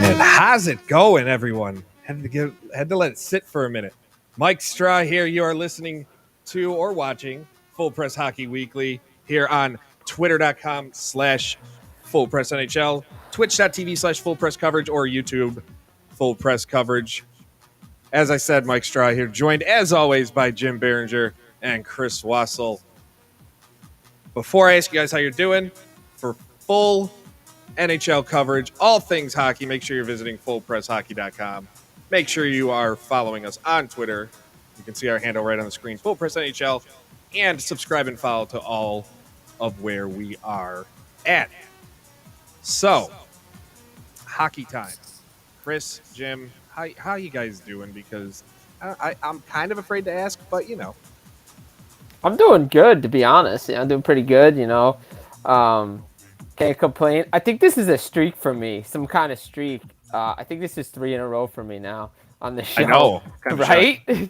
And how's it going, everyone? Had to let it sit for a minute. Mike Straw here. You are listening to or watching Full Press Hockey Weekly here on twitter.com/Full Press NHL, twitch.tv/Full Press Coverage, or YouTube Full Press Coverage. As I said, Mike Straw here, joined as always by Jim Behringer and Chris Wassel. Before I ask you guys how you're doing, for full NHL coverage, all things hockey, make sure you're visiting fullpresshockey.com. Make sure you are following us on Twitter. You can see our handle right on the screen, Full Press NHL, and subscribe and follow to all of where we are at. So, hockey time. Chris, Jim, how you guys doing? Because I'm kind of afraid to ask, but you know. I'm doing good, to be honest. I'm doing pretty good, Can't complain. I think this is a streak for me, some kind of streak. I think this is 3 in a row for me now on the show. I know, right?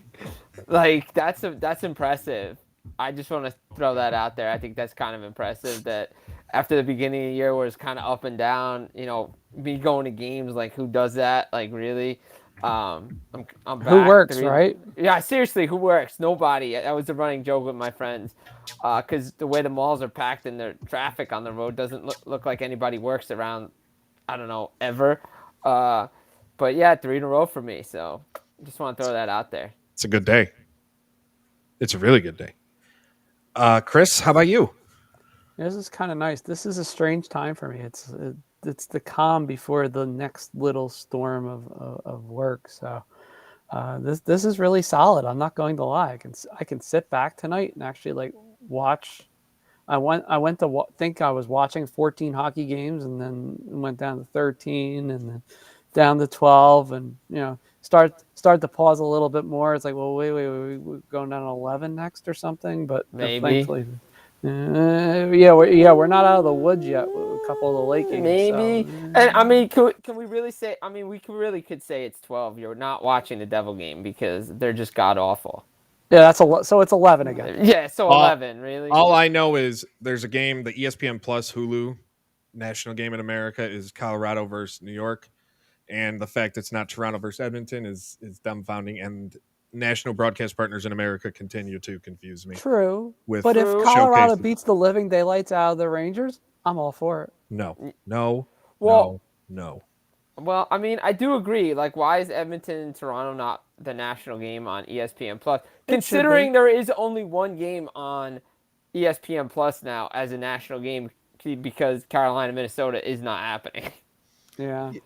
Like that's impressive. I just want to throw that out there. I think that's kind of impressive that after the beginning of the year where it's kind of up and down, me going to games, like who does that? Like really? I'm back. Who works, right? Yeah, seriously, who works? Nobody. That was a running joke with my friends. Because the way the malls are packed and the traffic on the road doesn't look like anybody works around, I don't know, ever. But yeah, 3 in a row for me. So just want to throw that out there. It's a good day. It's a really good day. Chris, how about you? This is kind of nice. This is a strange time for me. It's the calm before the next little storm of work. So this is really solid. I'm not going to lie. I can sit back tonight and actually like watch. I went to think I was watching 14 hockey games, and then went down to 13, and then down to 12, and start to pause a little bit more. It's like, well, wait, we're going down to 11 next or something. But maybe. Thankfully, we're not out of the woods yet. A couple of the late games. Maybe. So. And I mean, can we really say? I mean, we could say it's 12. You're not watching the Devil game because they're just god awful. Yeah, so it's 11 again. Yeah, so 11, really. All I know is there's a game, the ESPN Plus Hulu national game in America is Colorado versus New York, and the fact it's not Toronto versus Edmonton is dumbfounding. And national broadcast partners in America continue to confuse me. True, but if Colorado beats the living daylights out of the Rangers, I'm all for it. No. Well, I mean, I do agree. Like, why is Edmonton and Toronto not the national game on ESPN Plus? Considering there is only one game on ESPN Plus now as a national game because Carolina, Minnesota is not happening.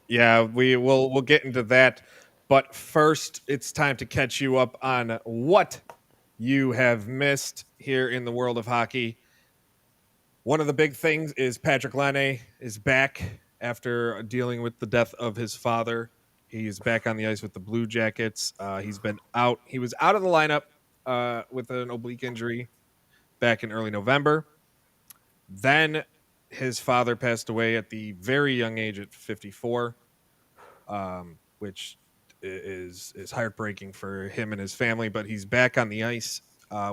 Yeah, we'll get into that. But first, it's time to catch you up on what you have missed here in the world of hockey. One of the big things is Patrick Laney is back after dealing with the death of his father. He's back on the ice with the Blue Jackets. He's been out. He was out of the lineup with an oblique injury back in early November. Then his father passed away at the very young age of 54, which is heartbreaking for him and his family. But he's back on the ice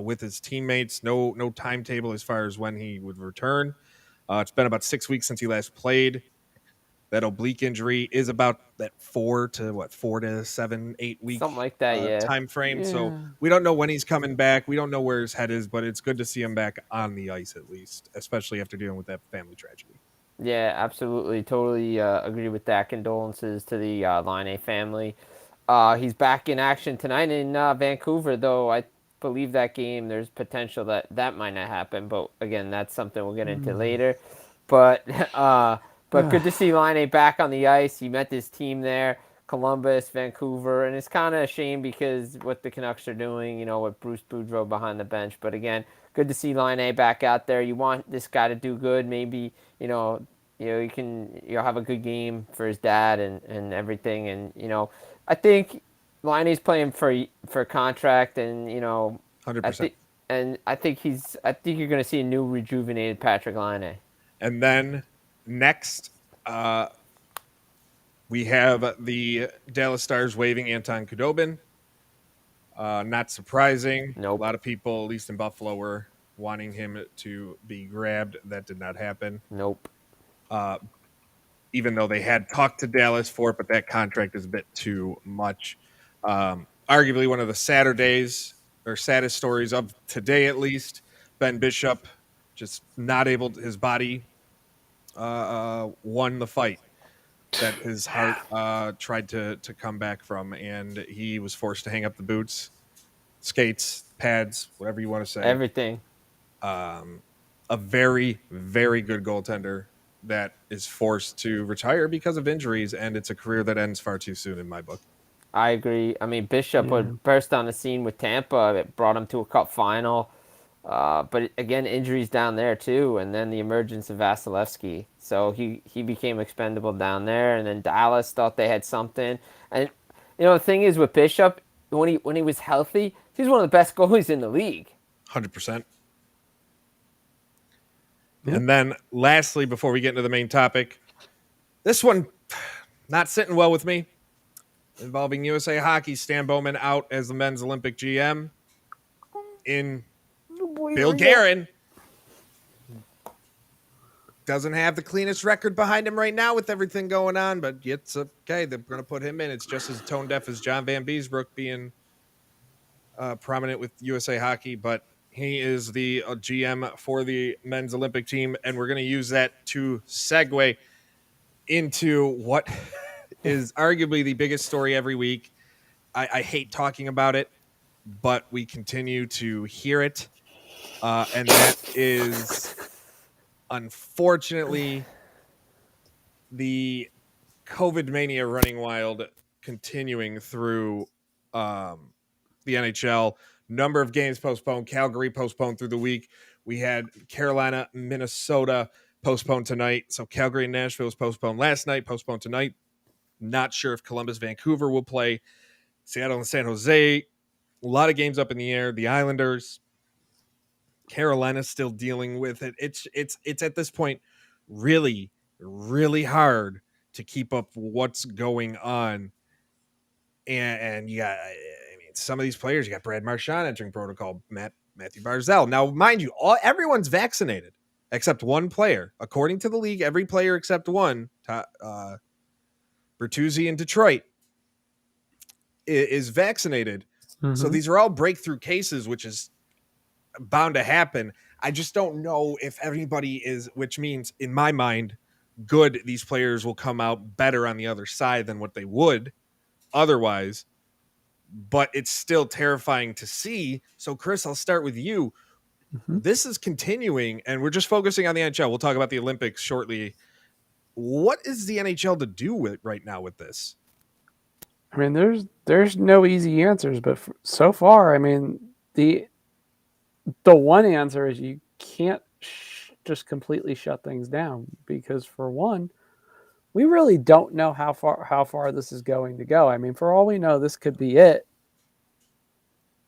with his teammates. No timetable as far as when he would return. It's been about 6 weeks since he last played. That oblique injury is about that 4 to 7, 8 week something like that, time frame. Yeah. So we don't know when he's coming back. We don't know where his head is, but it's good to see him back on the ice at least, especially after dealing with that family tragedy. Yeah, absolutely. Totally agree with that. Condolences to the Laney family. He's back in action tonight in Vancouver, though I believe that game, there's potential that might not happen. But again, that's something we'll get into later. But good to see Laney back on the ice. He met his team there, Columbus, Vancouver, and it's kind of a shame because what the Canucks are doing, with Bruce Boudreau behind the bench. But again, good to see Laney back out there. You want this guy to do good. Maybe, you can have a good game for his dad and everything. And, I think Laney's playing for contract and, 100%. I think you're going to see a new rejuvenated Patrick Laney. And then next, we have the Dallas Stars waiving Anton Cadobin. Not surprising. Nope. A lot of people, at least in Buffalo, were wanting him to be grabbed. That did not happen. Nope. even though they had talked to Dallas for it, but that contract is a bit too much. Arguably one of the saddest stories of today, at least. Ben Bishop just not able to, his body won the fight that his heart tried to come back from, and he was forced to hang up the boots, skates, pads, whatever you want to say. Everything. A very, very good goaltender that is forced to retire because of injuries, and it's a career that ends far too soon in my book. I agree. I mean, Bishop would burst on the scene with Tampa. It brought him to a cup final. But again, injuries down there too, and then the emergence of Vasilevsky. So he became expendable down there, and then Dallas thought they had something. And the thing is with Bishop, when he was healthy, he's one of the best goalies in the league. 100%. And then lastly, before we get into the main topic, this one not sitting well with me, involving USA Hockey. Stan Bowman out as the men's Olympic GM in Bill Guerin. Doesn't have the cleanest record behind him right now with everything going on, but it's okay. They're going to put him in. It's just as tone deaf as John Van Beesbrook being prominent with USA Hockey, but he is the GM for the men's Olympic team, and we're going to use that to segue into what is arguably the biggest story every week. I hate talking about it, but we continue to hear it, and that is, unfortunately, the COVID mania running wild continuing through the NHL. Number of games postponed. Calgary postponed through the week. We had Carolina, Minnesota postponed tonight. So Calgary and Nashville was postponed last night, postponed tonight. Not sure if Columbus, Vancouver will play. Seattle and San Jose. A lot of games up in the air. The Islanders. Carolina's still dealing with it. It's at this point really, really hard to keep up what's going on. And you got, some of these players, you got Brad Marchand entering protocol, Matthew Barzal. Now, mind you, everyone's vaccinated except one player. According to the league, every player except one, Bertuzzi in Detroit, is vaccinated. Mm-hmm. So these are all breakthrough cases, which is bound to happen. I just don't know if everybody is, which means, in my mind, good, these players will come out better on the other side than what they would otherwise. But it's still terrifying to see. So, Chris, I'll start with you. Mm-hmm. This is continuing, and we're just focusing on the NHL. We'll talk about the Olympics shortly. What is the NHL to do with right now with this? I mean, there's no easy answers, but so far, I mean, the one answer is you can't just completely shut things down, because for one, we really don't know how far this is going to go. I mean, for all we know, this could be it.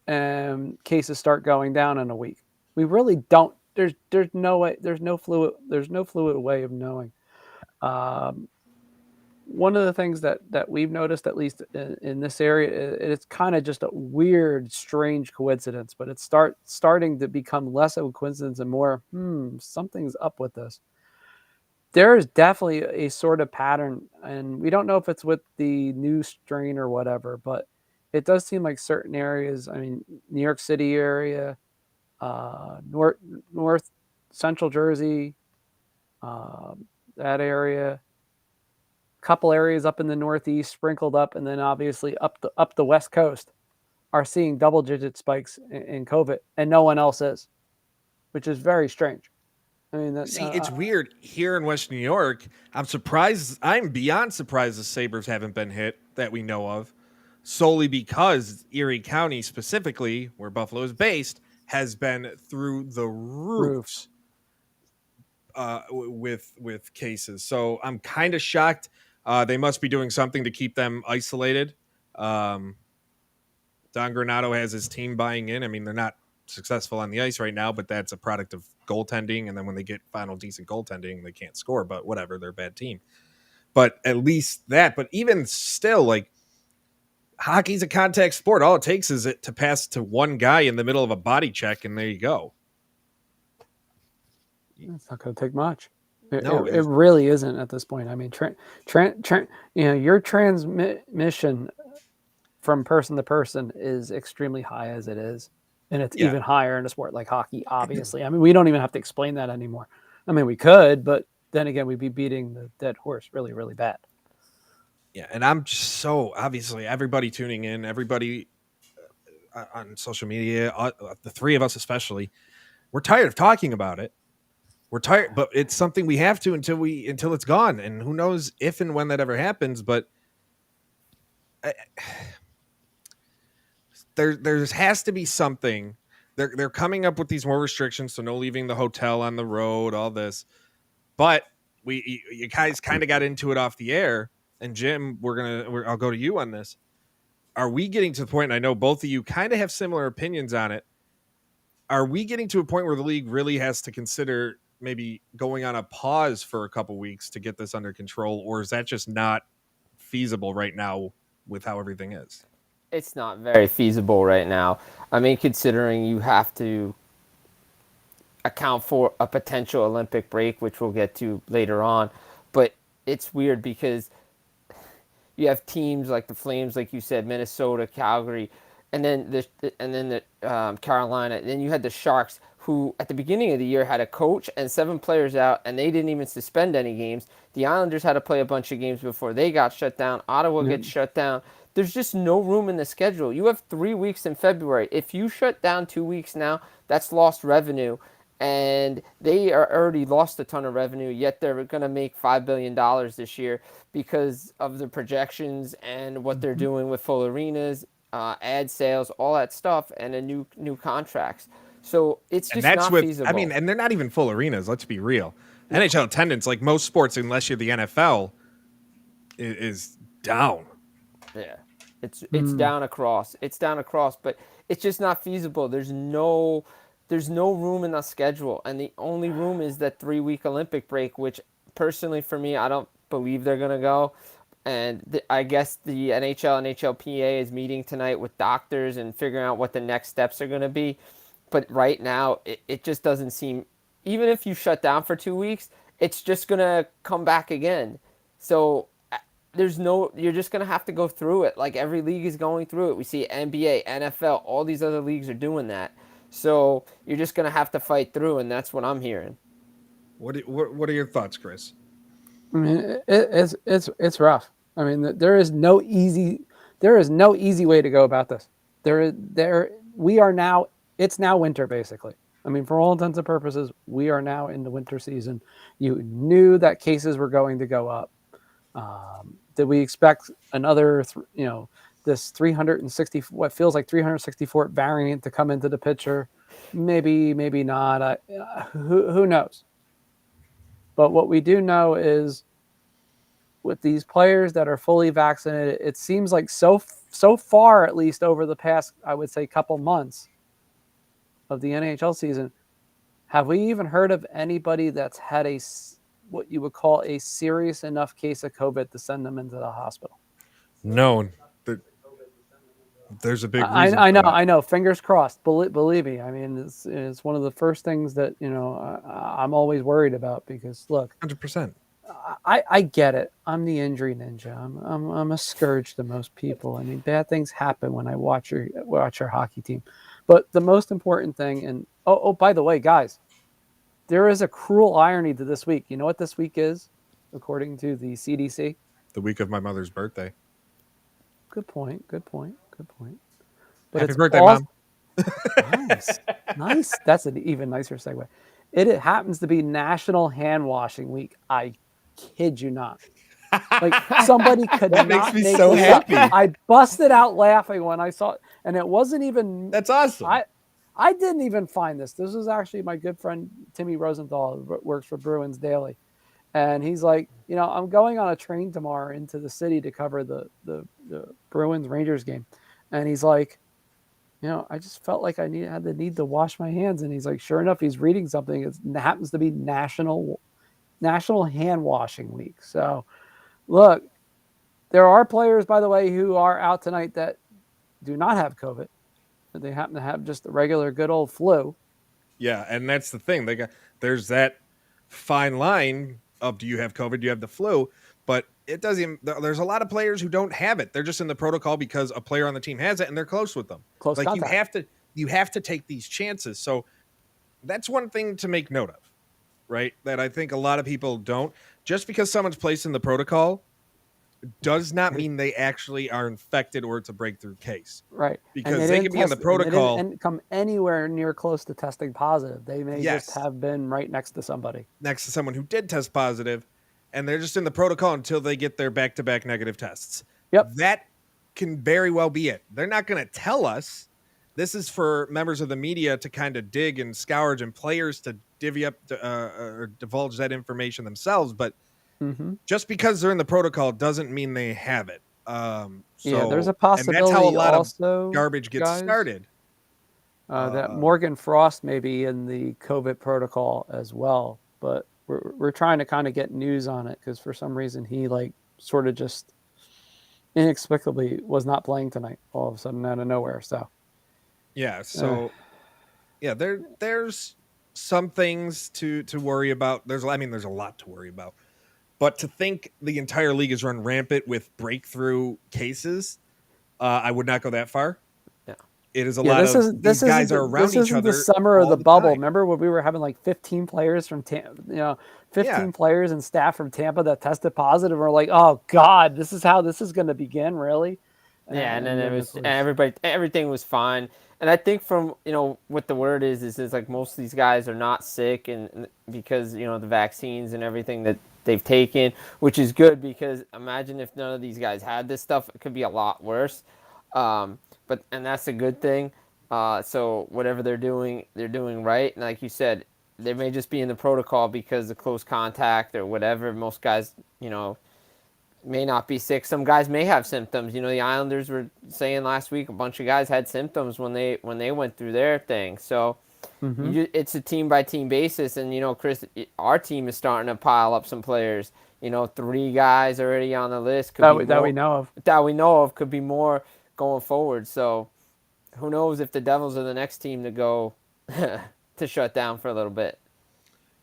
And cases start going down in a week. We really don't. There's no way. There's no fluid way of knowing. One of the things that we've noticed, at least in this area, it's kind of just a weird, strange coincidence, but it's starting to become less of a coincidence and more, something's up with this. There is definitely a sort of pattern, and we don't know if it's with the new strain or whatever, but it does seem like certain areas, I mean, New York City area, north central Jersey, that area, couple areas up in the Northeast sprinkled up, and then obviously up the West Coast are seeing double-digit spikes in COVID, and no one else is, which is very strange. I mean, it's weird here in West New York. I'm beyond surprised the Sabres haven't been hit that we know of, solely because Erie County, specifically where Buffalo is based, has been through the roofs with cases. So I'm kind of shocked. They must be doing something to keep them isolated. Don Granato has his team buying in. I mean, they're not successful on the ice right now, but that's a product of goaltending. And then when they get final decent goaltending, they can't score, but whatever, they're a bad team. But at least that, but even still, like, hockey's a contact sport. All it takes is it to pass to one guy in the middle of a body check, and there you go. It's not going to take much. No, It really isn't at this point. I mean, your transmission from person to person is extremely high as it is, and it's yeah, even higher in a sport like hockey. Obviously, I mean, we don't even have to explain that anymore. I mean, we could, but then again, we'd be beating the dead horse really, really bad. yeah. And I'm just so obviously everybody tuning in, everybody on social media, the three of us especially, we're tired of talking about it. We're tired, but it's something we have to until it's gone, and who knows if and when that ever happens. But I, there has to be something. They're coming up with these more restrictions, so no leaving the hotel on the road, all this. But you guys kind of got into it off the air, and Jim, I'll go to you on this. Are we getting to the point? And I know both of you kind of have similar opinions on it. Are we getting to a point where the league really has to consider maybe going on a pause for a couple weeks to get this under control, or is that just not feasible right now with how everything is? It's not very feasible right now. I mean, considering you have to account for a potential Olympic break, which we'll get to later on. But it's weird because you have teams like the Flames, like you said, Minnesota, Calgary, and then the Carolina. And then you had the Sharks, who at the beginning of the year had a coach and 7 players out, and they didn't even suspend any games. The Islanders had to play a bunch of games before they got shut down. Ottawa gets shut down. There's just no room in the schedule. You have 3 weeks in February. If you shut down 2 weeks now, that's lost revenue. And they are already lost a ton of revenue, yet they're going to make $5 billion this year because of the projections and what they're doing with full arenas, ad sales, all that stuff, and a new contracts. So it's And just that's not with, feasible. I mean, and they're not even full arenas. Let's be real. NHL attendance, like most sports, unless you're the NFL, is down. Yeah, it's down across. It's down across, but it's just not feasible. There's no room in the schedule, and the only room is that 3 week Olympic break, which personally for me, I don't believe they're gonna go. And I guess the NHL NHLPA is meeting tonight with doctors and figuring out what the next steps are gonna be. But right now, it just doesn't seem. Even if you shut down for 2 weeks, it's just gonna come back again. So you're just going to have to go through it. Like every league is going through it. We see NBA, NFL, all these other leagues are doing that. So you're just going to have to fight through, and that's what I'm hearing. What are your thoughts, Chris? I mean, it's rough. I mean, there is no easy way to go about this. We are now. It's now winter basically. I mean, for all intents and purposes, we are now in the winter season. You knew that cases were going to go up. Did we expect another, this 360, what feels like 364 variant to come into the picture? Maybe, maybe not. Who knows? But what we do know is with these players that are fully vaccinated, it seems like so far, at least over the past, I would say, couple months of the NHL season, have we even heard of anybody that's had what you would call a serious enough case of COVID to send them into the hospital? No, there's a big reason. I know. Fingers crossed. Believe me. I mean, it's one of the first things that I'm always worried about because look, 100%. I get it. I'm the injury ninja. I'm a scourge to most people. I mean, bad things happen when I watch your hockey team. But the most important thing, and by the way, guys, there is a cruel irony to this week. You know what this week is, according to the CDC? The week of my mother's birthday. Good point. Happy But it's birthday, Mom. Nice. That's an even nicer segue. It happens to be National Hand Washing Week. I kid you not. Like somebody could that not makes me make so this happy. Up. I busted out laughing when I saw it, and it wasn't even. That's awesome. I didn't even find this. This was actually my good friend Timmy Rosenthal, who works for Bruins Daily, and he's like, I'm going on a train tomorrow into the city to cover the Bruins Rangers game, and he's like, I just felt like I had the need to wash my hands, and he's like, sure enough, he's reading something. It happens to be National Hand Washing Week. So, look, there are players, by the way, who are out tonight that do not have COVID. They happen to have just the regular good old flu. Yeah, and that's the thing. There's that fine line of do you have COVID, do you have the flu? But it doesn't. There's a lot of players who don't have it. They're just in the protocol because a player on the team has it and they're close with them. Close Like contact. you have to take these chances. So that's one thing to make note of, right? That I think a lot of people don't. Just because someone's placed in the protocol does not mean they actually are infected or it's a breakthrough case. Right. Because they can be in the protocol and come anywhere near close to testing positive. They may just have been right next to somebody. Next to someone who did test positive, and they're just in the protocol until they get their back-to-back negative tests. Yep. That can very well be it. They're not going to tell us. This is for members of the media to kind of dig and scourge and players to divvy up or divulge that information themselves. But just because they're in the protocol doesn't mean they have it. There's a possibility. And that's how a lot also, of garbage gets started. That Morgan Frost may be in the COVID protocol as well, but we're trying to kind of get news on it because for some reason he sort of just inexplicably was not playing tonight all of a sudden out of nowhere. So there's some things to worry about. There's a lot to worry about. But to think the entire league is run rampant with breakthrough cases, I would not go that far. Yeah, it is a lot of these guys are around each other. This is the summer of the bubble. Time. Remember when we were having 15 players from 15 players and staff from Tampa that tested positive. We're like, oh God, this is how this is going to begin, really? And then everything was fine. And I think from what the word is like most of these guys are not sick, and because the vaccines and everything that they've taken, which is good because imagine if none of these guys had this stuff, it could be a lot worse. And that's a good thing. So whatever they're doing right. And like you said, they may just be in the protocol because of close contact or whatever. Most guys, may not be sick. Some guys may have symptoms. The Islanders were saying last week a bunch of guys had symptoms when they went through their thing. So it's a team by team basis. And Chris, our team is starting to pile up some players. 3 guys already on the list that we know of. Could be more going forward. So who knows if the Devils are the next team to go to shut down for a little bit.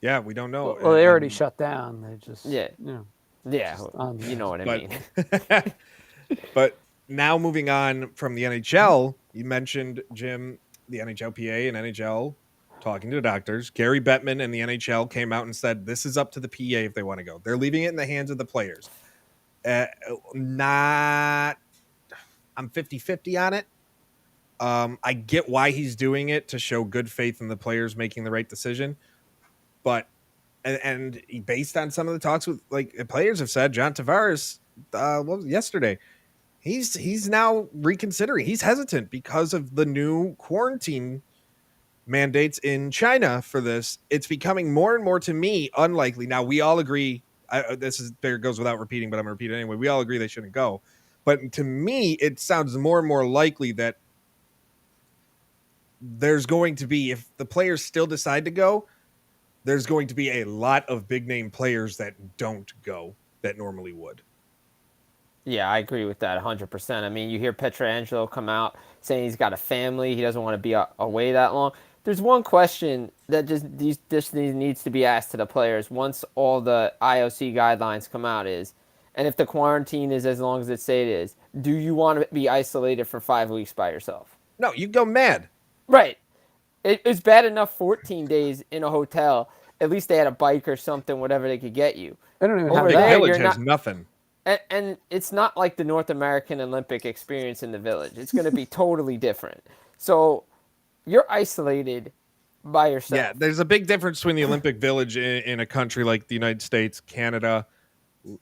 Yeah, we don't know. Well, they already shut down. They just Yeah, you know what I mean. But now moving on from the NHL, you mentioned, Jim, the NHLPA and NHL talking to doctors. Gary Bettman and the NHL came out and said this is up to the PA if they want to go. They're leaving it in the hands of the players. I'm 50-50 on it. I get why he's doing it to show good faith in the players making the right decision. But and based on some of the talks with players have said, John Tavares yesterday, he's now reconsidering. He's hesitant because of the new quarantine mandates in China for this. It's becoming more and more, to me, unlikely. Now we all agree. There goes without repeating, but I'm gonna repeat it anyway. We all agree they shouldn't go. But to me, it sounds more and more likely that there's going to be, if the players still decide to go, there's going to be a lot of big name players that don't go that normally would. Yeah, I agree with that 100%. I mean, you hear Pietrangelo come out saying he's got a family. He doesn't want to be away that long. There's one question that just needs to be asked to the players once all the IOC guidelines come out and if the quarantine is as long as it say it is, do you want to be isolated for 5 weeks by yourself? No, you go mad. Right. It's bad enough 14 days in a hotel. At least they had a bike or something, whatever they could get you. They don't even have Big Village has nothing. And it's not like the North American Olympic experience in the Village. It's going to be totally different. So you're isolated by yourself. Yeah, there's a big difference between the Olympic Village in a country like the United States, Canada,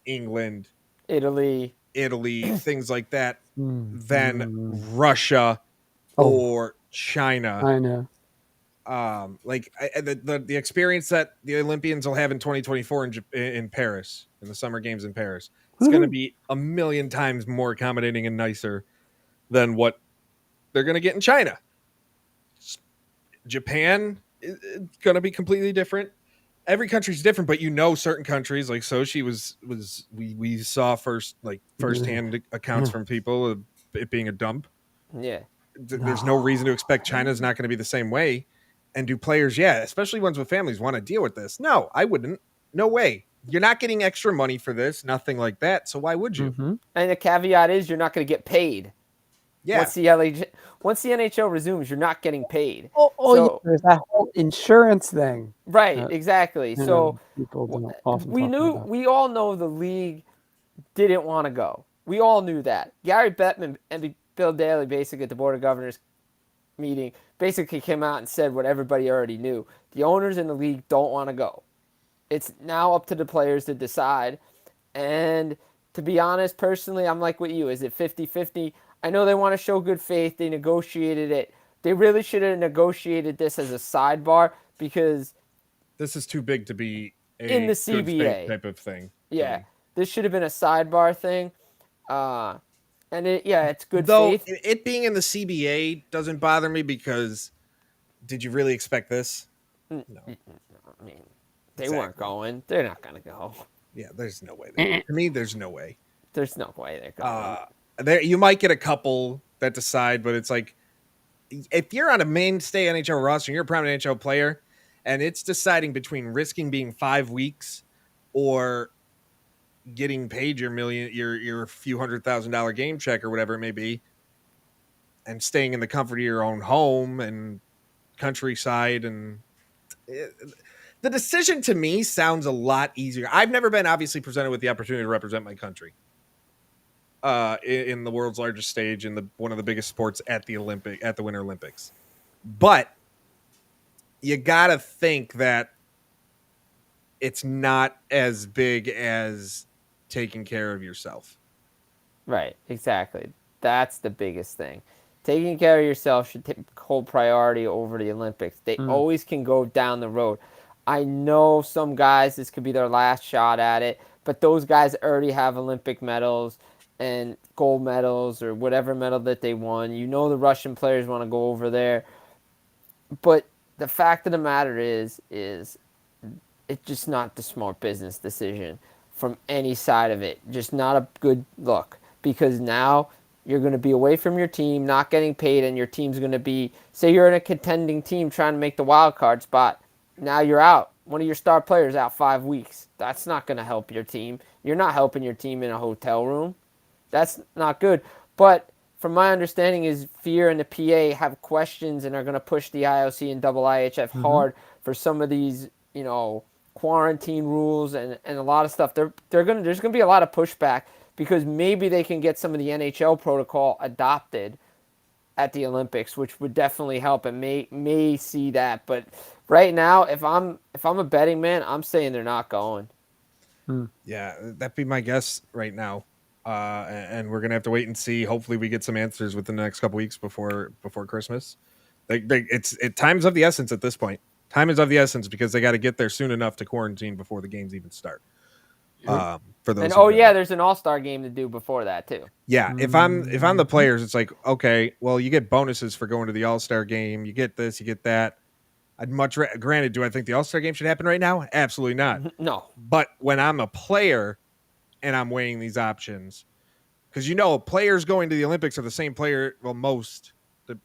England, Italy, things like that, than Russia or China. I know. The experience that the Olympians will have in 2024 in Paris, in the Summer Games in Paris, it's going to be a million times more accommodating and nicer than what they're going to get in China. Japan is going to be completely different. Every country's different, but certain countries like Sochi we saw firsthand accounts from people of it being a dump. Yeah. There's no reason to expect China's not going to be the same way. And do players, especially ones with families, want to deal with this? No, I wouldn't. No way. You're not getting extra money for this, nothing like that. So why would you? Mm-hmm. And the caveat is you're not going to get paid. Yeah. Once the NHL resumes, you're not getting paid. Yeah, there's that whole insurance thing. Right, exactly. So people don't often about. We all know the league didn't want to go. We all knew that. Gary Bettman and Bill Daley, basically at the Board of Governors meeting, basically came out and said what everybody already knew. The owners in the league don't want to go. It's now up to the players to decide. And to be honest, personally, I'm like with you. Is it 50-50? I know they want to show good faith. They negotiated it. They really should have negotiated this as a sidebar because this is too big to be in the CBA type of thing. Yeah, this should have been a sidebar thing. And it's good faith. Though it being in the CBA doesn't bother me because did you really expect this? No. I mean, they weren't going. They're not going to go. Yeah, there's no way. To me, there's no way. There's no way they're going. You might get a couple that decide, but it's like if you're on a mainstay NHL roster and you're a prominent NHL player and it's deciding between risking being 5 weeks or getting paid your few $100,000 game check or whatever it may be and staying in the comfort of your own home and countryside the decision to me sounds a lot easier. I've never been obviously presented with the opportunity to represent my country in the world's largest stage in one of the biggest sports at the Winter Olympics. But you got to think that it's not as big as taking care of yourself. Right, exactly. That's the biggest thing. Taking care of yourself should hold priority over the Olympics. They always can go down the road. I know some guys, this could be their last shot at it, but those guys already have Olympic medals and gold medals or whatever medal that they won. You know the Russian players want to go over there. But the fact of the matter is it's just not the smart business decision from any side of it. Just not a good look because now you're going to be away from your team, not getting paid, and your team's going to be, say you're in a contending team trying to make the wild card spot. Now you're out. One of your star players out 5 weeks. That's not going to help your team. You're not helping your team in a hotel room. That's not good. But from my understanding is FEAR and the PA have questions and are going to push the IOC and IIHF hard for some of these, quarantine rules and a lot of stuff. There's going to be a lot of pushback because maybe they can get some of the NHL protocol adopted at the Olympics, which would definitely help and may see that. But right now, if I'm a betting man, I'm saying they're not going. Yeah, that'd be my guess right now. And we're gonna have to wait and see. Hopefully, we get some answers within the next couple weeks before Christmas. Time's of the essence at this point. Time is of the essence because they got to get there soon enough to quarantine before the games even start. For those, there's an All-Star game to do before that too. Yeah, if I'm the players, it's like okay, well, you get bonuses for going to the All-Star game. You get this, you get that. I'd granted, do I think the All-Star game should happen right now? Absolutely not. No. But when I'm a player and I'm weighing these options, because players going to the Olympics are the same player. Well, most,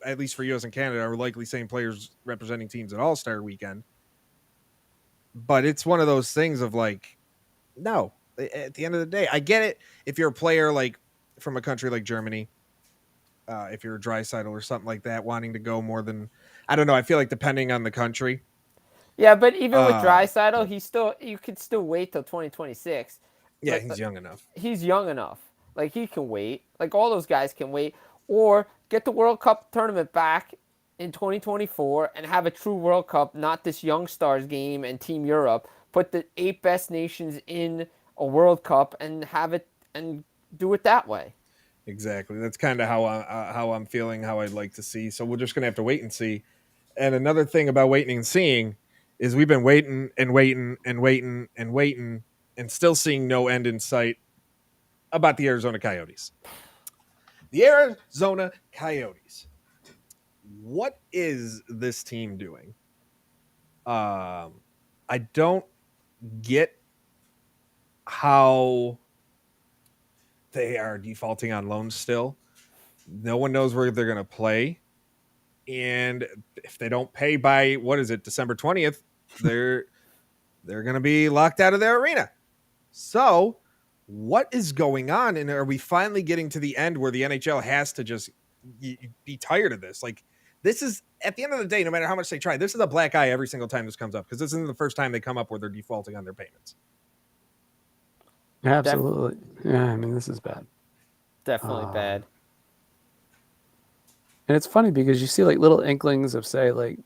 at least for U.S. and Canada, are likely same players representing teams at All-Star weekend. But it's one of those things of like, no. At the end of the day, I get it. If you're a player like from a country like Germany, if you're a Draisaitl or something like that, wanting to go more than, I don't know. I feel like depending on the country. Yeah, but even with Draisaitl, you could still wait till 2026. Yeah, he's young enough. He's young enough. Like, he can wait. Like, all those guys can wait. Or get the World Cup tournament back in 2024 and have a true World Cup, not this Young Stars game and Team Europe. Put the 8 best nations in a World Cup and have it and do it that way. Exactly. That's kind of how I'm feeling, how I'd like to see. So we're just going to have to wait and see. And another thing about waiting and seeing is we've been waiting and waiting and waiting and waiting and still seeing no end in sight about the Arizona Coyotes. The Arizona Coyotes. What is this team doing? I don't get how they are defaulting on loans still. No one knows where they're going to play. And if they don't pay by December 20th, they're going to be locked out of their arena. So, what is going on? And are we finally getting to the end where the NHL has to just be tired of this? Like, this is, at the end of the day, no matter how much they try, this is a black eye every single time this comes up, because this isn't the first time they come up where they're defaulting on their payments. Absolutely. Yeah, I mean, this is bad. Definitely bad. And it's funny because you see like little inklings of, say, like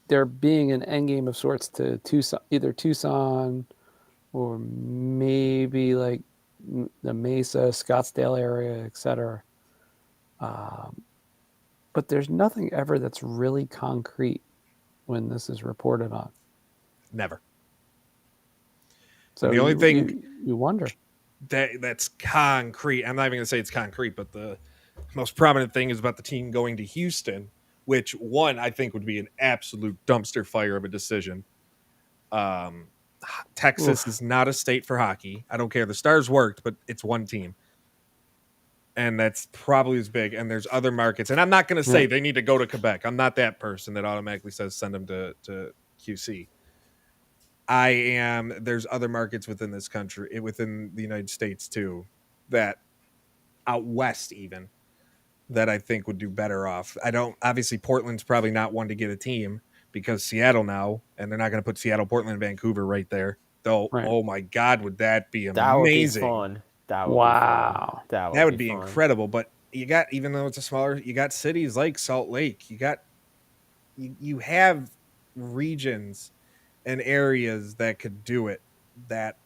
there being an end game of sorts to Tucson, either Tucson or maybe like the Mesa, Scottsdale area, etc. But there's nothing ever that's really concrete when this is reported on. Never. So the only thing you wonder that's concrete, I'm not even going to say it's concrete, but the most prominent thing is about the team going to Houston, which one I think would be an absolute dumpster fire of a decision. Texas is not a state for hockey. I don't care. The Stars worked, but it's one team. And that's probably as big. And there's other markets. And I'm not going to say they need to go to Quebec. I'm not that person that automatically says send them to QC. There's other markets within this country, within the United States too, that out west even, that I think would do better off. Obviously Portland's probably not one to get a team because Seattle now, and they're not going to put Seattle, Portland, and Vancouver right there. Though, Oh my God, would that be amazing? That would be fun. That would be fun. incredible. But you got, even though it's a smaller, you got cities like Salt Lake. You have regions and areas that could do it that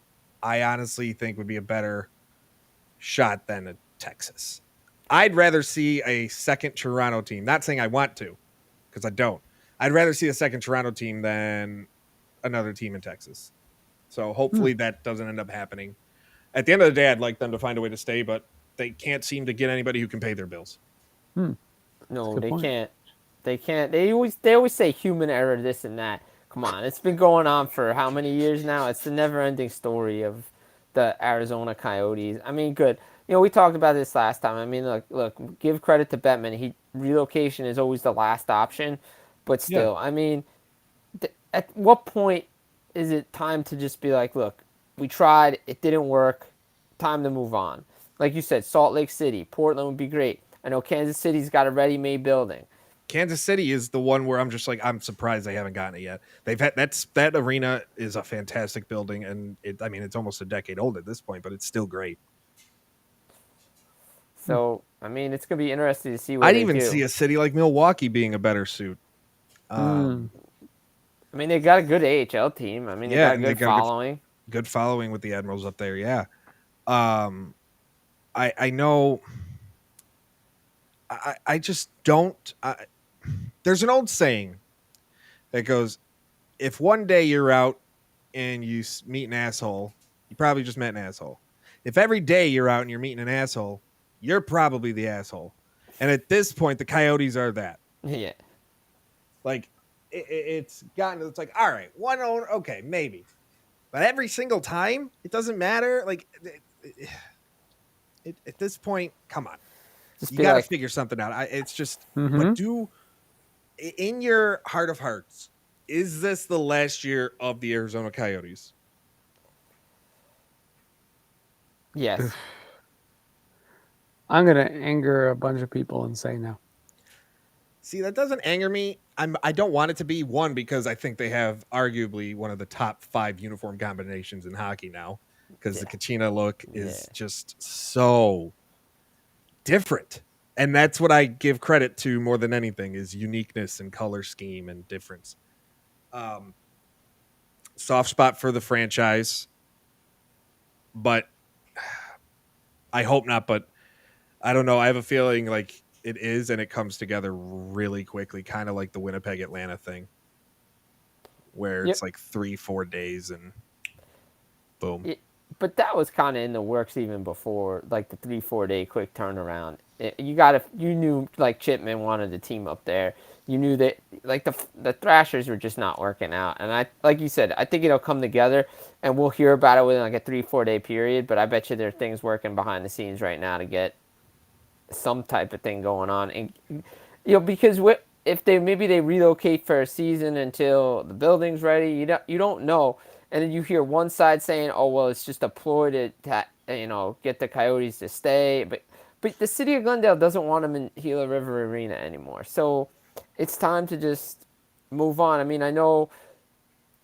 I honestly think would be a better shot than a Texas. I'd rather see a second Toronto team. Not saying I want to, because I don't. I'd rather see a second Toronto team than another team in Texas. So hopefully that doesn't end up happening. At the end of the day, I'd like them to find a way to stay, but they can't seem to get anybody who can pay their bills. No, they can't. They can't. They always say human error, this and that. Come on, it's been going on for how many years now? It's the never-ending story of the Arizona Coyotes. I mean, good. You know, we talked about this last time. I mean, look, give credit to Bettman. Relocation is always the last option, but still, I mean, at what point is it time to just be like, look, we tried, it didn't work, time to move on? Like you said, Salt Lake City, Portland would be great. I know Kansas City's got a ready-made building. Kansas City is the one where I'm just like, I'm surprised they haven't gotten it yet. That arena is a fantastic building, and it's almost a decade old at this point, but it's still great. So, I mean, it's going to be interesting to see what I'd even see a city like Milwaukee being a better suit. I mean, they got a good AHL team. I mean, they got a good following. Good following with the Admirals up there, yeah. I know. I just don't. There's an old saying that goes, if one day you're out and you meet an asshole, you probably just met an asshole. If every day you're out and you're meeting an asshole, you're probably the asshole. And at this point, the Coyotes are that. Yeah. Like, it's like, all right, one owner, okay, maybe. But every single time, it doesn't matter. Like, at this point, come on. You got to figure something out. It's just, but in your heart of hearts, is this the last year of the Arizona Coyotes? Yes. I'm going to anger a bunch of people and say no. See, that doesn't anger me. I don't want it to be, one, because I think they have arguably one of the top 5 uniform combinations in hockey now, because the Kachina look is just so different. And that's what I give credit to more than anything, is uniqueness and color scheme and difference. Soft spot for the franchise, but I hope not. But I don't know. I have a feeling like it is, and it comes together really quickly, kind of like the Winnipeg Atlanta thing, where it's like 3-4 days and boom. But that was kind of in the works even before, like the 3-4 day quick turnaround. You knew like Chipman wanted the team up there. You knew that like the Thrashers were just not working out. And like you said, I think it'll come together, and we'll hear about it within like a 3-4 day period. But I bet you there are things working behind the scenes right now to get some type of thing going on. And because if they relocate for a season until the building's ready, you don't know. And then you hear one side saying, "Oh well, it's just a ploy to get the Coyotes to stay," but the city of Glendale doesn't want them in Gila River Arena anymore. So it's time to just move on. I mean, I know,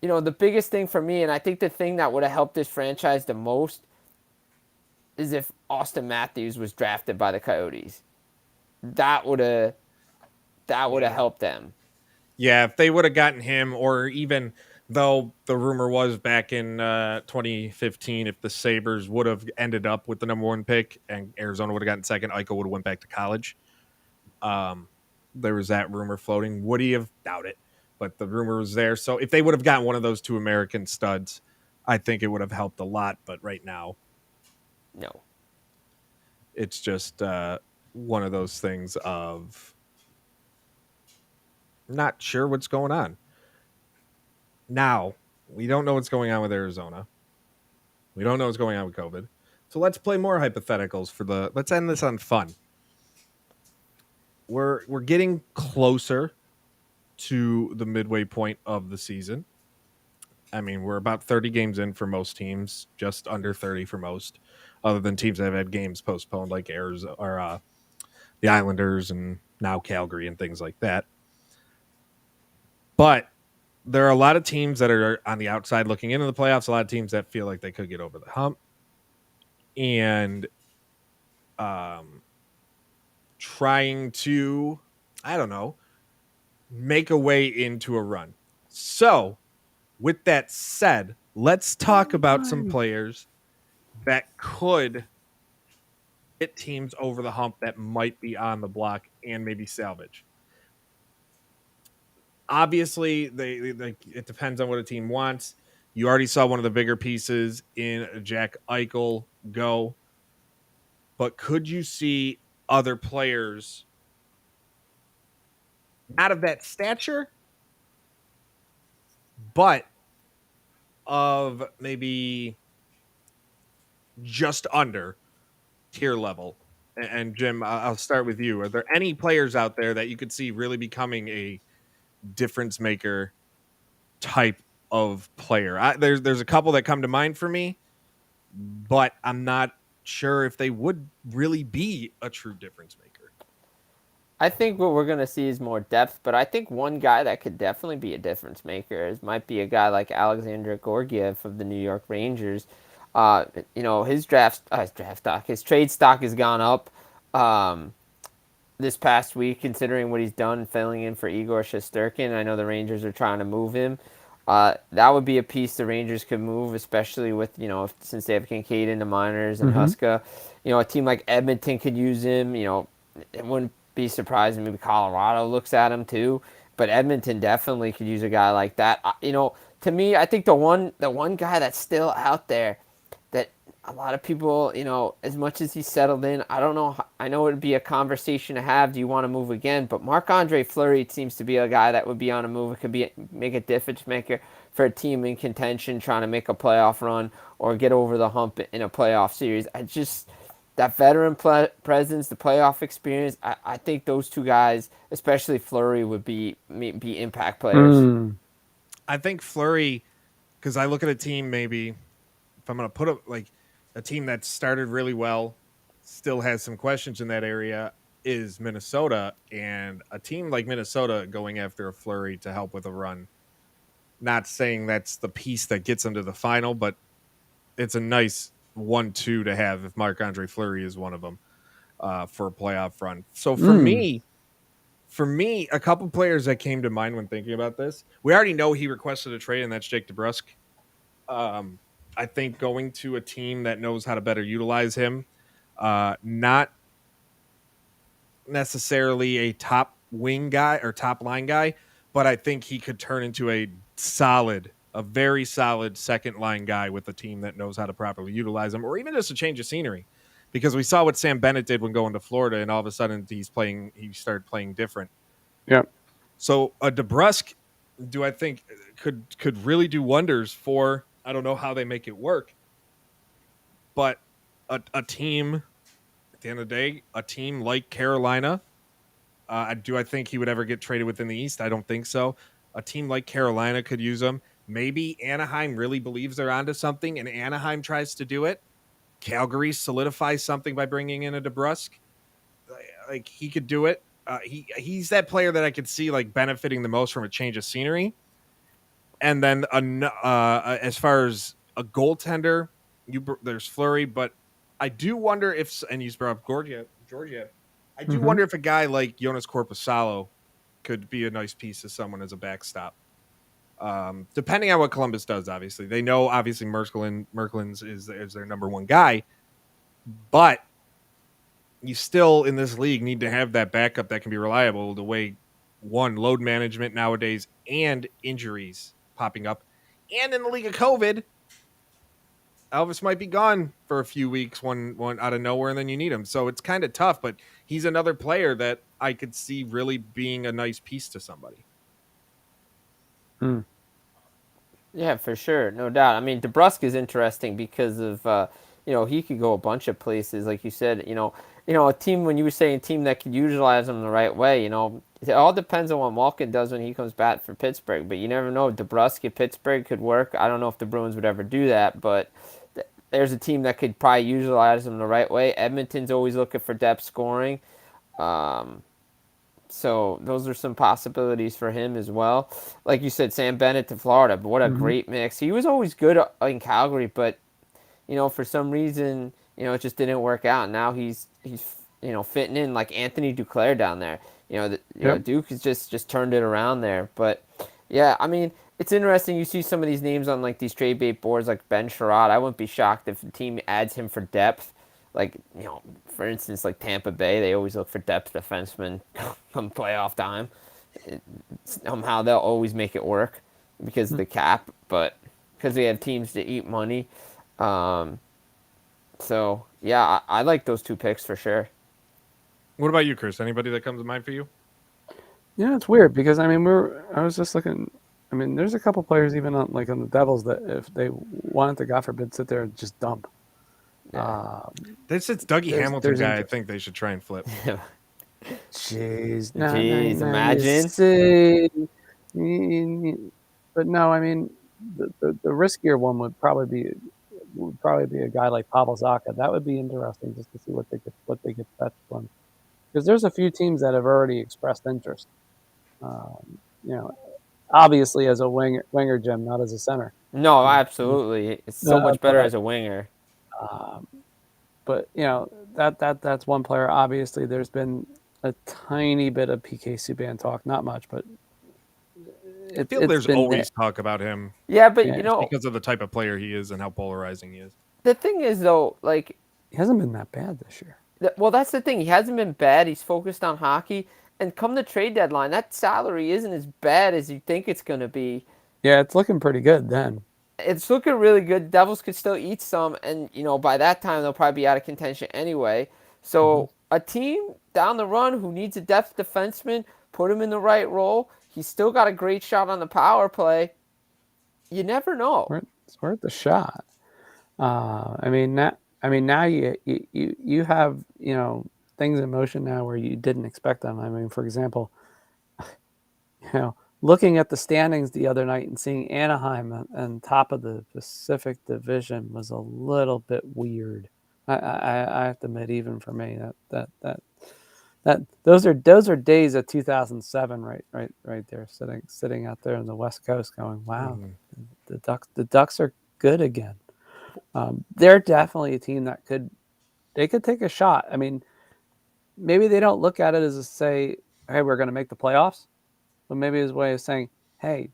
the biggest thing for me, and I think the thing that would have helped this franchise the most is if Austin Matthews was drafted by the Coyotes. That would have helped them. Yeah, if they would have gotten him, or even though the rumor was back in 2015, if the Sabres would have ended up with the number 1 pick and Arizona would have gotten second, Eichel would have went back to college. There was that rumor floating. Would he have? Doubt it. But the rumor was there. So if they would have gotten one of those 2 American studs, I think it would have helped a lot. But right now, no. It's just one of those things of not sure what's going on. Now, we don't know what's going on with Arizona. We don't know what's going on with COVID. So let's play more hypotheticals let's end this on fun. We're getting closer to the midway point of the season. I mean, we're about 30 games in for most teams, just under 30 for most, other than teams that have had games postponed like Arizona or the Islanders and now Calgary and things like that. But there are a lot of teams that are on the outside looking into the playoffs, a lot of teams that feel like they could get over the hump. And trying to, I don't know, make a way into a run. So, with that said, let's talk about some players that could get teams over the hump that might be on the block and maybe salvage. Obviously, it depends on what a team wants. You already saw one of the bigger pieces in Jack Eichel go. But could you see other players not of that stature, but of maybe just under tier level? And Jim, I'll start with you. Are there any players out there that you could see really becoming a difference maker type of player? There's a couple that come to mind for me, but I'm not sure if they would really be a true difference maker. I think what we're going to see is more depth, but I think one guy that could definitely be a difference maker might be a guy like Alexander Georgiev of the New York Rangers. His his trade stock has gone up this past week, considering what he's done filling in for Igor Shesterkin. I know the Rangers are trying to move him. That would be a piece the Rangers could move, especially with, since they have Kincaid in the minors and Huska. A team like Edmonton could use him. It wouldn't be surprising. Maybe Colorado looks at him too, but Edmonton definitely could use a guy like that. To me, I think the one guy that's still out there that a lot of people, as much as he's settled in, I don't know. I know it would be a conversation to have. Do you want to move again? But Marc-Andre Fleury seems to be a guy that would be on a move. It could make a difference maker for a team in contention trying to make a playoff run or get over the hump in a playoff series. That veteran presence, the playoff experience, I think those two guys, especially Fleury, would be impact players. I think Fleury, because I look at a team, maybe if I'm going to put a team that started really well, still has some questions in that area, is Minnesota. And a team like Minnesota going after a Fleury to help with a run. Not saying that's the piece that gets them to the final, but it's a nice 1-2 to have if Marc-Andre Fleury is one of them for a playoff run. So for me, a couple players that came to mind when thinking about this, we already know he requested a trade, and that's Jake Debrusk. I think going to a team that knows how to better utilize him, not necessarily a top wing guy or top line guy, but I think he could turn into a very solid second line guy with a team that knows how to properly utilize him, or even just a change of scenery. Because we saw what Sam Bennett did when going to Florida, and all of a sudden he started playing different. Yeah. So a Debrusk, do I think could really do wonders for, I don't know how they make it work, but a team, at the end of the day, a team like Carolina Do I think he would ever get traded within the East? I don't think so. A team like Carolina could use him. Maybe Anaheim really believes they're onto something, and Anaheim tries to do it. Calgary solidifies something by bringing in a Debrusk. Like he could do it. He's that player that I could see like benefiting the most from a change of scenery. And then as far as a goaltender, there's Fleury, but I do wonder if, and you brought up Georgia. I do wonder if a guy like Jonas Korpisalo could be a nice piece to someone as a backstop. Depending on what Columbus does, obviously they know obviously Merklin's is their number one guy, but you still in this league need to have that backup that can be reliable. The way load management nowadays and injuries popping up, and in the league of COVID, Elvis might be gone for a few weeks, one out of nowhere, and then you need him. So it's kind of tough, but he's another player that I could see really being a nice piece to somebody. Yeah, for sure, no doubt. I mean, Debrusk is interesting because of he could go a bunch of places, like you said. A team, when you were saying team that could utilize him the right way. It all depends on what Malkin does when he comes back for Pittsburgh. But you never know. Debrusk at Pittsburgh could work. I don't know if the Bruins would ever do that, but there's a team that could probably utilize him the right way. Edmonton's always looking for depth scoring. So those are some possibilities for him as well. Like you said, Sam Bennett to Florida, but what a great mix. He was always good in Calgary, but for some reason, it just didn't work out. Now he's fitting in like Anthony Duclair down there. Duke has just turned it around there. But yeah, I mean, it's interesting. You see some of these names on like these trade bait boards, like Ben Sherrod. I wouldn't be shocked if the team adds him for depth. Like, for instance, like Tampa Bay, they always look for depth defensemen come playoff time. Somehow they'll always make it work because of the cap, but because they have teams to eat money. So yeah, I like those two picks for sure. What about you, Chris? Anybody that comes to mind for you? Yeah, it's weird because I mean I was just looking. I mean, there's a couple players even on the Devils that if they wanted to, God forbid, sit there and just dump. Yeah. This is Dougie Hamilton guy. I think they should try and flip. Jeez, Imagine. But no, I mean, the riskier one would probably be a guy like Pavel Zacha. That would be interesting just to see what they could fetch from, because there's a few teams that have already expressed interest. Obviously as a winger, Jim, not as a center. No, absolutely. It's so much better as a winger. But that's one player. Obviously, there's been a tiny bit of PK Subban talk, not much, but I feel there's always talk about him. Yeah, but because of the type of player he is and how polarizing he is. The thing is, though, like he hasn't been that bad this year. Well, that's the thing. He hasn't been bad. He's focused on hockey, and come the trade deadline, that salary isn't as bad as you think it's going to be. Yeah, it's looking pretty good then. It's looking really good. Devils could still eat some, and by that time they'll probably be out of contention anyway. So a team down the run who needs a depth defenseman, put him in the right role. He's still got a great shot on the power play. You never know. It's worth the shot. I mean now you have things in motion now where you didn't expect them. I mean, for example, looking at the standings the other night and seeing Anaheim on top of the Pacific Division was a little bit weird. I have to admit, even for me, that those are days of 2007, right there, sitting out there on the West Coast, going, wow, the Ducks are good again. They're definitely a team that could take a shot. I mean, maybe they don't look at it as say, hey, we're going to make the playoffs. But maybe his way of saying, hey,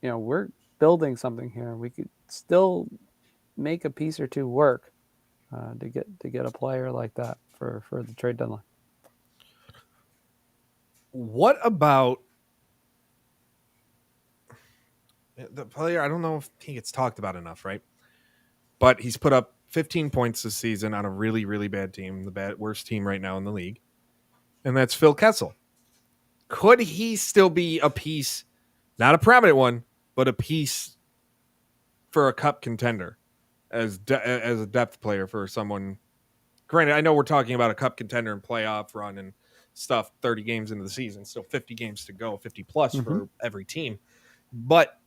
we're building something here. We could still make a piece or two work to get a player like that for the trade deadline. What about the player? I don't know if he gets talked about enough, right? But he's put up 15 points this season on a really, really bad team, the worst team right now in the league. And that's Phil Kessel. Could he still be a piece, not a prominent one, but a piece for a cup contender as a depth player for someone? Granted, I know we're talking about a cup contender and playoff run and stuff 30 games into the season, still 50 games to go, 50 plus for every team. But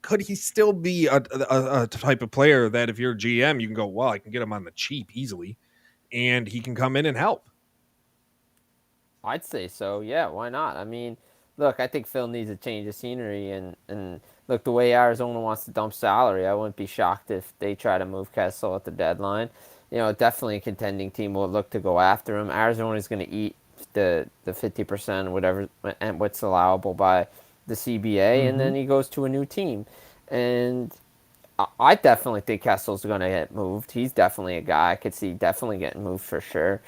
could he still be a type of player that if you're a GM, you can go, well, I can get him on the cheap easily, and he can come in and help? I'd say so. Yeah, why not? I mean, look, I think Phil needs a change of scenery, and look, the way Arizona wants to dump salary, I wouldn't be shocked if they try to move Kessel at the deadline. Definitely a contending team will look to go after him. Arizona's going to eat the 50%, whatever, and what's allowable by the CBA, and then he goes to a new team. And I definitely think Kessel's going to get moved. He's definitely a guy I could see definitely getting moved for sure.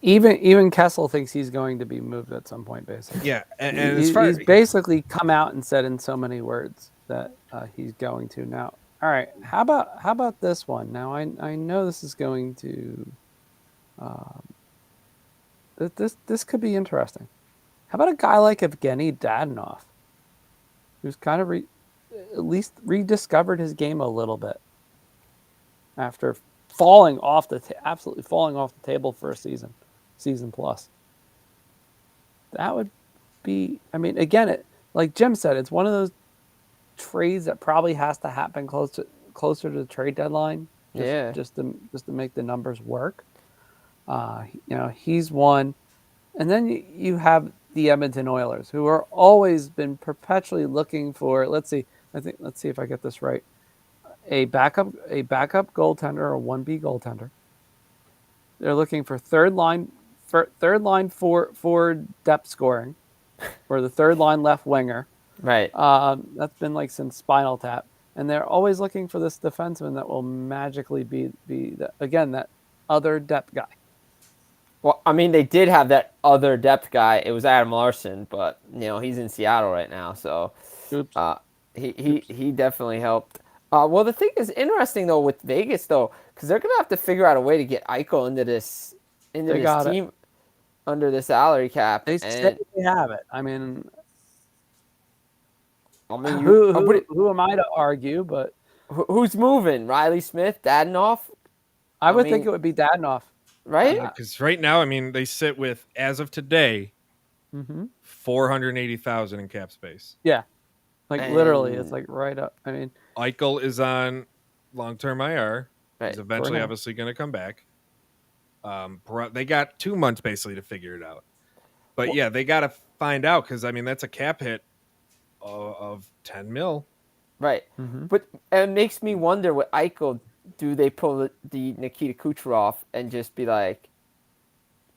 Even Kessel thinks he's going to be moved at some point, basically. Yeah, and as far he's basically come out and said in so many words that he's going to now. All right, how about this one? Now I know this is going to this could be interesting. How about a guy like Evgeny Dadonov, who's kind of at least rediscovered his game a little bit after absolutely falling off the table for a season plus. That would be, I mean, again, like Jim said, it's one of those trades that probably has to happen closer to the trade deadline. Just to make the numbers work. He's one, and then you have the Edmonton Oilers, who are always been perpetually looking for. Let's see if I get this right. A backup goaltender, or 1B goaltender. They're looking for third line for depth scoring, or the third line left winger. Right. That's been like since Spinal Tap, and they're always looking for this defenseman that will magically be that other depth guy. Well, I mean, they did have that other depth guy. It was Adam Larson, but he's in Seattle right now, so he definitely helped. Well, the thing is interesting though with Vegas though, because they're gonna have to figure out a way to get Eichel into this team under the salary cap. They say they have it. I mean, who am I to argue? But who's moving? Riley Smith, Dadonov? I would think it would be Dadonov, right? Because right now, I mean, they sit with, as of today, 480,000 in cap space. Yeah, literally, it's like right up. I mean, Eichel is on long-term IR. Right. He's eventually obviously going to come back. They got 2 months basically to figure it out. But yeah, they got to find out, because I mean that's a cap hit of 10 mil. Right. But it makes me wonder with Eichel, do they pull the Nikita Kucherov and just be like,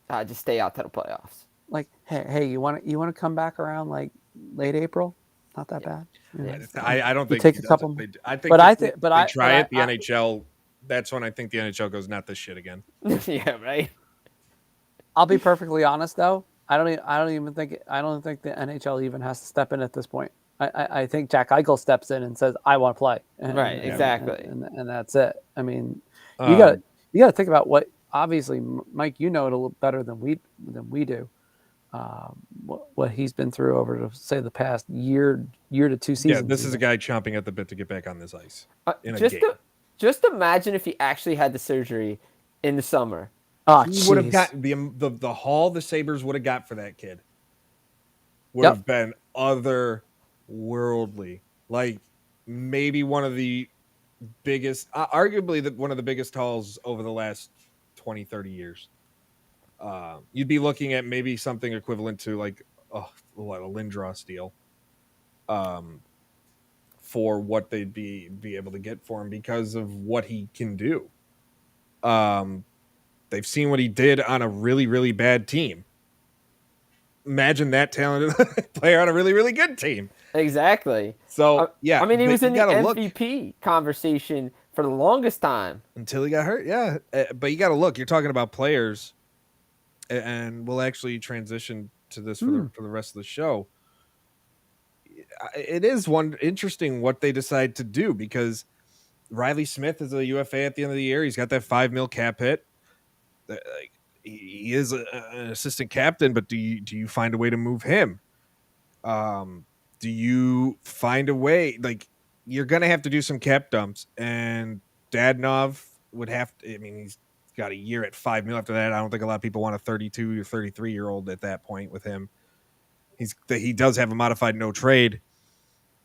just stay out to the playoffs? Like, hey, you want to come back around like late April? Not that bad. I don't think take a couple. I think they try it. The I, NHL. That's when I think the NHL goes, not this shit again. Yeah, right. I'll be perfectly honest though. I don't think the NHL even has to step in at this point. I think Jack Eichel steps in and says, "I want to play." Right, exactly, and that's it. I mean, you got to think about what. Obviously, Mike, you know it a little better than we do. What he's been through over to say the past year to 2 seasons. Yeah, this is a guy chomping at the bit to get back on this ice in a game. Just imagine if he actually had the surgery in the summer. Oh, he would have got the haul the Sabres would have got for that kid. Would have been otherworldly. Like maybe one of the biggest, arguably one of the biggest hauls over the last 20, 30 years. You'd be looking at maybe something equivalent to like a Lindros deal. For what they'd be able to get for him because of what he can do. They've seen what he did on a really, really bad team. Imagine that talented player on a really, really good team. Exactly. So, yeah. I mean, he was in the MVP conversation for the longest time. Until he got hurt, yeah. But you got to look. You're talking about players, and we'll actually transition to this for the rest of the show. It is interesting what they decide to do, because Riley Smith is a UFA at the end of the year. He's got that $5 million cap hit. Like, he is an assistant captain, but do you find a way to move him? Do you find a way? Like, you're gonna have to do some cap dumps, and Dadonov would have to. I mean, he's got a year at $5 million after that. I don't think a lot of people want a 32 or 33-year-old at that point with him. He does have a modified no trade.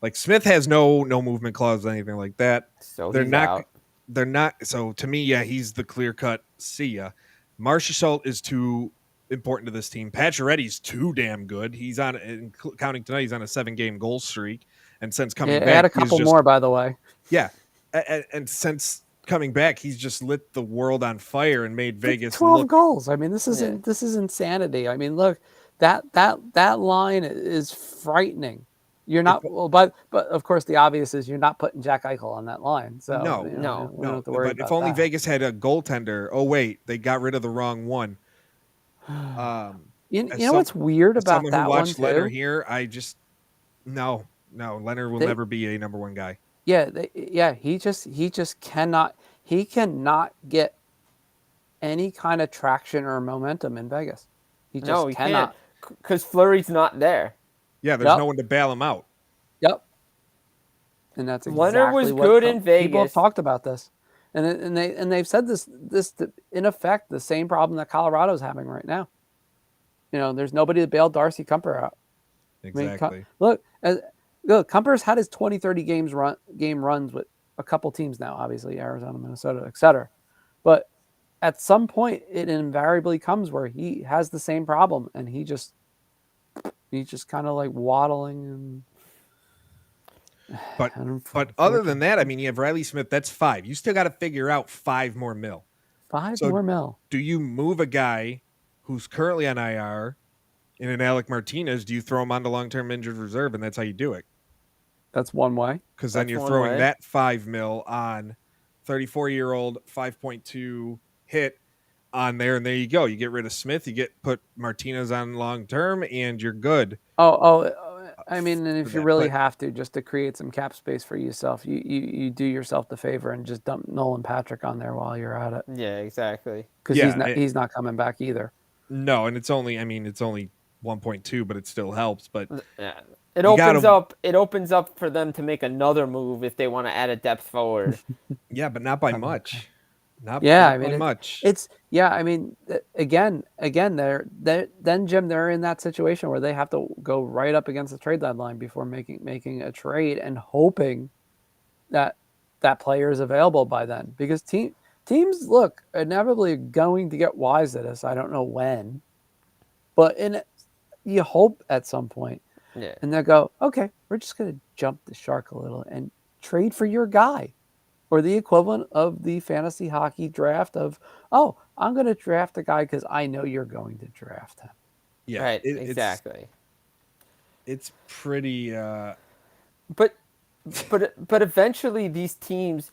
Like Smith has no movement clause or anything like that. So They're he's not. out. They're not. So to me, yeah, he's the clear cut. See ya. Marchessault is too important to this team. Pacioretty's too damn good. He's on, counting tonight, he's on a 7-game goal streak, and since coming back, add a couple more, by the way. Yeah, and since coming back, he's just lit the world on fire and made Vegas 12 look. goals. I mean, this is insanity. I mean, look, that line is frightening. You're not well, but of course the obvious is you're not putting Jack Eichel on that line. So No. we don't have to worry But about if only that. Vegas had a goaltender. Oh wait, they got rid of the wrong one. You know what's weird about someone that who watched one too? Leonard here, I just no. Leonard will never be a number one guy. Yeah, he just cannot. He cannot get any kind of traction or momentum in Vegas. He cannot, because Fleury's not there. Yeah, there's no one to bail him out. Yep. And that's exactly Leonard was what good in Vegas. People have talked about this, and they've said this in effect the same problem that Colorado's having right now. There's nobody to bail Darcy Kuemper out. Exactly. Look, Kuemper's had his 20-30 game runs with a couple teams now, obviously Arizona, Minnesota, etc. But at some point, it invariably comes where he has the same problem, and he's just kind of like waddling But other than that, I mean, you have Riley Smith. That's 5. You still got to figure out $5 more mil. More mil. Do you move a guy who's currently on IR in an Alec Martinez? Do you throw him onto long-term injured reserve, and that's how you do it? That's one way. Because then you're throwing that $5 million on 34-year-old 5.2 hit on there, and there you go. You get rid of Smith, you put Martinez on long term, and you're good. I mean, and if you really have to, just to create some cap space for yourself, you do yourself the favor and just dump Nolan Patrick on there while you're at it. Yeah, exactly. Because he's not coming back either. No, and it's only 1.2, but it still helps. But yeah. It opens up for them to make another move if they want to add a depth forward. Yeah, but not by much. Not by much. Again, then Jim, they're in that situation where they have to go right up against the trade deadline before making a trade and hoping that player is available by then, because teams look inevitably going to get wise at this. I don't know when, but you hope at some point. Yeah. And they'll go, okay, we're just going to jump the shark a little and trade for your guy, or the equivalent of the fantasy hockey draft of, oh, I'm going to draft a guy because I know you're going to draft him. Yeah, right. Exactly. It's pretty. But eventually these teams,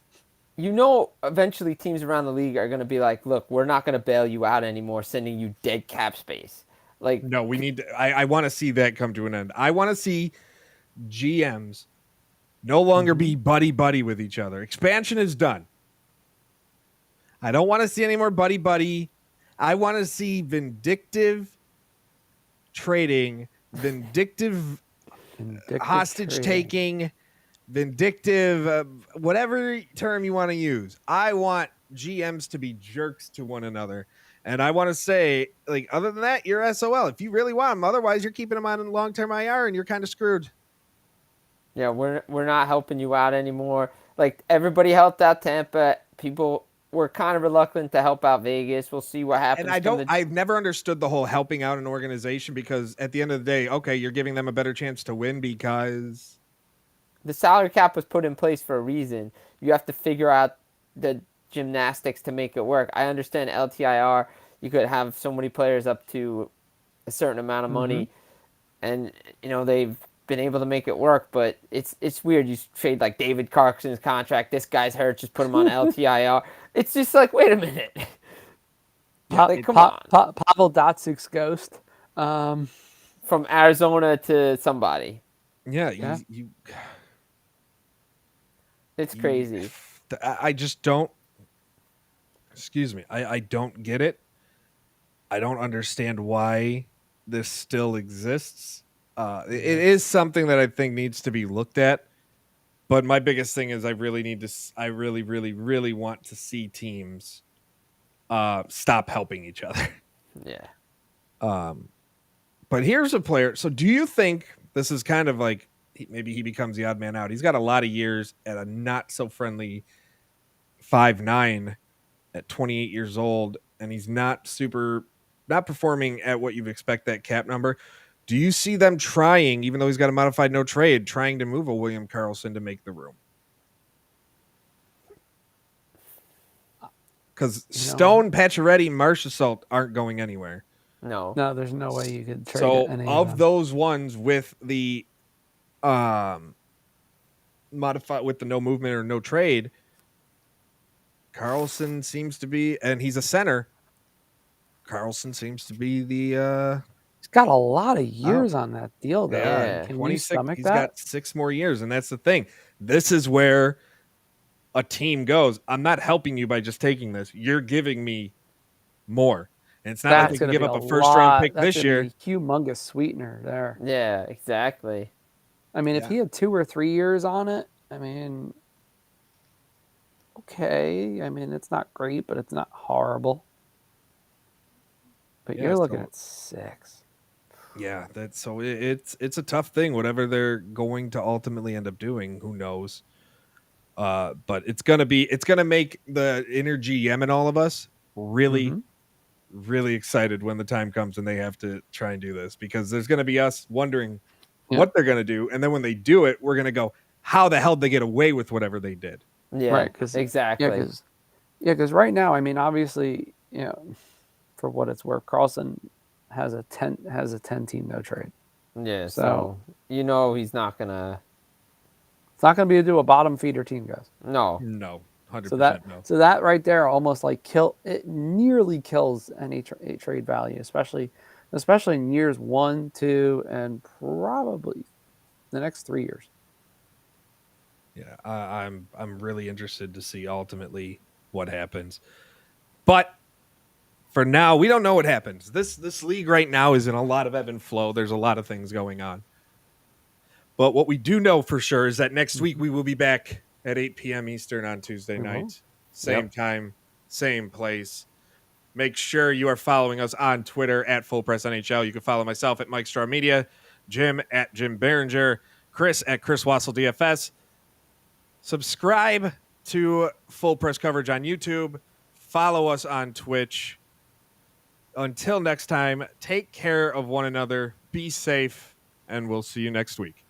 eventually teams around the league are going to be like, look, we're not going to bail you out anymore, sending you dead cap space. Like, no, we need to, I want to see that come to an end. I want to see GMs no longer be buddy with each other. Expansion is done. I don't want to see any more buddy. I want to see vindictive trading, vindictive hostage taking, vindictive, whatever term you want to use. I want GMs to be jerks to one another. And I want to say, like, other than that, you're SOL. If you really want them, otherwise you're keeping them on long-term IR, and you're kind of screwed. Yeah, we're not helping you out anymore. Like, everybody helped out Tampa. People were kind of reluctant to help out Vegas. We'll see what happens. And I've never understood the whole helping out an organization, because at the end of the day, okay, you're giving them a better chance to win because the salary cap was put in place for a reason. You have to figure out the gymnastics to make it work. I understand LTIR, you could have so many players up to a certain amount of money, and they've been able to make it work, but it's weird. You trade like David Clarkson's contract, this guy's hurt, just put him on LTIR. It's just like, wait a minute. Come on. Pavel Datsuk's ghost. From Arizona to somebody. Yeah. It's crazy. I just don't. Excuse me. I don't get it. I don't understand why this still exists. It is something that I think needs to be looked at. But my biggest thing is I really, really want to see teams stop helping each other. Yeah. But here's a player. So do you think this is kind of like maybe he becomes the odd man out? He's got a lot of years at a not so friendly 5'9" at 28 years old, and he's not performing at what you'd expect that cap number. Do you see them trying, even though he's got a modified no trade, trying to move a William Karlsson to make the room? Because Stone, Pacioretty, Marchessault aren't going anywhere. No, there's no way you could trade any of them. those ones with the modified with the no movement or no trade, Karlsson seems to be, and he's a center. Karlsson seems to be the. He's got a lot of years on that deal, though. Yeah. Can you stomach he's that? got 6 more years, and that's the thing. This is where a team goes. I'm not helping you by just taking this. You're giving me more. And it's not like they can give up a first-round pick this year. That's a humongous sweetener there. Yeah, exactly. I mean, if he had 2 or 3 years on it, I mean, okay. I mean, it's not great, but it's not horrible. But you're looking at 6. Yeah, it's a tough thing. Whatever they're going to ultimately end up doing, who knows? But it's gonna make the inner GM and all of us really, really excited when the time comes and they have to try and do this, because there's gonna be us wondering what they're gonna do, and then when they do it, we're gonna go, how the hell did they get away with whatever they did? Yeah, right. Exactly. Because right now, I mean, obviously, for what it's worth, Karlsson has a 10 team no trade. Yeah, so he's not gonna. It's not gonna be to do a bottom feeder team, guys. No, 100%. So that right there almost like nearly kills any trade value, especially in years 1, 2, and probably the next 3 years. Yeah, I'm really interested to see ultimately what happens, but for now, we don't know what happens. This league right now is in a lot of ebb and flow. There's a lot of things going on. But what we do know for sure is that next week we will be back at 8 p.m. Eastern on Tuesday night. Same time, same place. Make sure you are following us on Twitter at Full Press NHL. You can follow myself at Mike Straw Media, Jim at Jim Behringer, Chris at Chris Wassel DFS. Subscribe to Full Press coverage on YouTube. Follow us on Twitch. Until next time, take care of one another, be safe, and we'll see you next week.